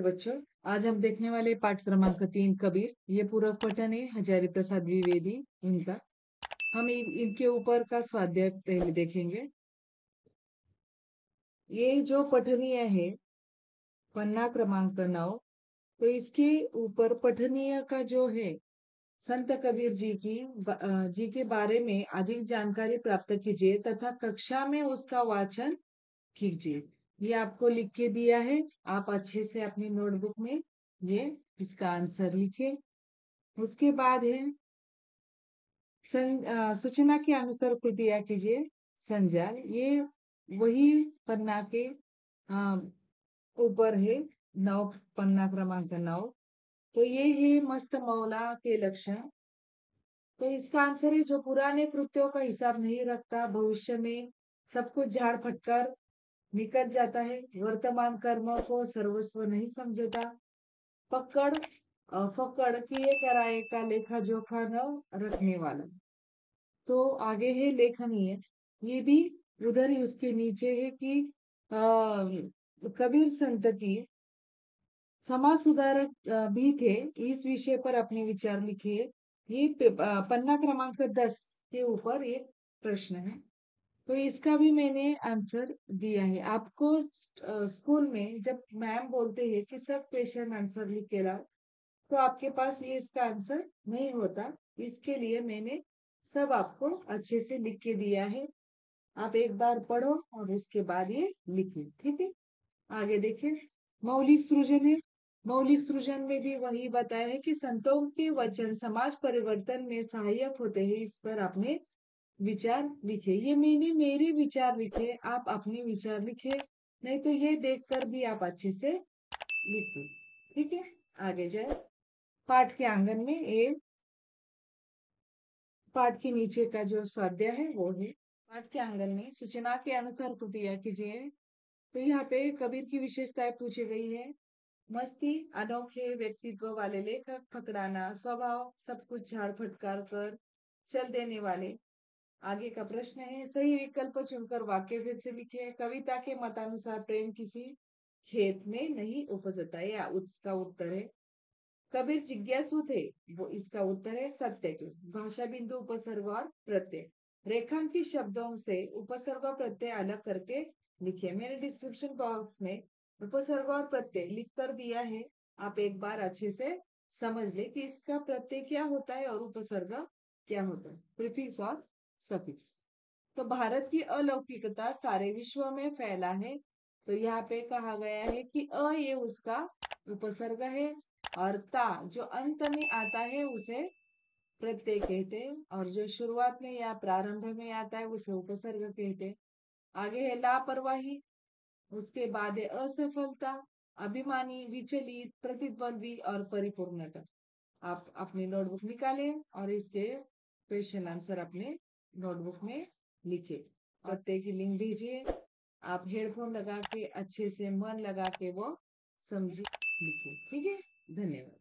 नमस्ते बच्चों। आज हम देखने वाले पाठ क्रमांक 3 कबीर। ये पूरक पठन है हजारी प्रसाद द्विवेदी इनका। हम इनके ऊपर का स्वाध्याय पहले देखेंगे। ये जो पठनीय है पन्ना क्रमांक 9, तो इसके ऊपर पठनीय का जो है संत कबीर जी के बारे में अधिक जानकारी प्राप्त कीजिए तथा कक्षा में उसका वाचन कीजिए। ये आपको लिख के दिया है, आप अच्छे से अपनी नोटबुक में ये इसका आंसर लिखे। उसके बाद है सूचना के अनुसार कृतिया कीजिए संजाल। ये वही पन्ना के ऊपर है, 9, पन्ना क्रमांक 9। तो ये है मस्त मौला के लक्षण। तो इसका आंसर है जो पुराने कृत्यों का हिसाब नहीं रखता, भविष्य में सब कुछ झाड़ फटकर निकल जाता है, वर्तमान कर्म को सर्वस्व नहीं समझता, पकड़ फकड़ किए कराए का लेखा जोखा न रखने वाला। तो आगे है लेखनीय। ये भी उधर ही उसके नीचे है कि कबीर संत की समाज सुधारक भी थे, इस विषय पर अपने विचार लिखिए। ये पन्ना क्रमांक 10 के ऊपर एक प्रश्न है, तो इसका भी मैंने आंसर दिया है आपको। स्कूल में जब मैम बोलते हैं कि सब क्वेश्चन आंसर लिख के लाओ, तो आपके पास ये इसका आंसर नहीं होता। इसके लिए मैंने सब आपको अच्छे से लिख के दिया है। आप एक बार पढ़ो और उसके बाद ये लिखिए, ठीक है। आगे देखिए, मौलिक सृजन है। मौलिक सृजन में भी वही बताया है कि संतों के वचन समाज परिवर्तन में सहायक होते हैं। इस पर आपने विचार लिखे। ये मैंने मेरे विचार लिखे, आप अपने विचार लिखे, नहीं तो ये देखकर भी आप अच्छे से लिखो, ठीक है। आगे जाए, पाठ के आंगन में एक पाठ के नीचे का जो स्वाध्याय है वो है, पाठ के आंगन में सूचना के अनुसार कृतियां कीजिए। तो यहाँ पे कबीर की विशेषताएं पूछी गई है। मस्ती, अनोखे व्यक्तित्व वाले लेखक, फकराना स्वभाव, सब कुछ झाड़ फटकार कर चल देने वाले। आगे का प्रश्न है, सही विकल्प चुनकर वाक्य फिर से लिखिए। कविता के मतानुसार प्रेम किसी खेत में नहीं उपजता, या उसका उत्तर है। कबीर जिज्ञासु थे, वो इसका उत्तर है सत्य के। भाषा बिंदु, उपसर्ग और प्रत्यय। रेखांकित शब्दों से उपसर्ग और प्रत्यय अलग करके लिखिए। मैंने डिस्क्रिप्शन बॉक्स में उपसर्ग और प्रत्यय लिख कर दिया है, आप एक बार अच्छे से समझ ले कि इसका प्रत्यय क्या होता है और उपसर्ग क्या होता है, प्रीफिक्स और सफिक्स। तो भारत की अलौकिकता सारे विश्व में फैला है। तो यहाँ पे कहा गया है कि ये उसका उपसर्ग है, और ता जो अंत में आता है उसे प्रत्यय कहते हैं, और जो शुरुआत में या प्रारंभ में आता है उसे उपसर्ग कहते हैं। आगे है लापरवाही, उसके बाद है असफलता, अभिमानी, विचलित, प्रतिद्वंद्वी और परिपूर्णता। आप अपनी नोटबुक निकालें और इसके क्वेश्चन आंसर अपने नोटबुक में लिखे। प्रत्यय की लिंक भेजिए। आप हेडफोन लगा के अच्छे से मन लगा के वो समझिए, लिखो, ठीक है। धन्यवाद।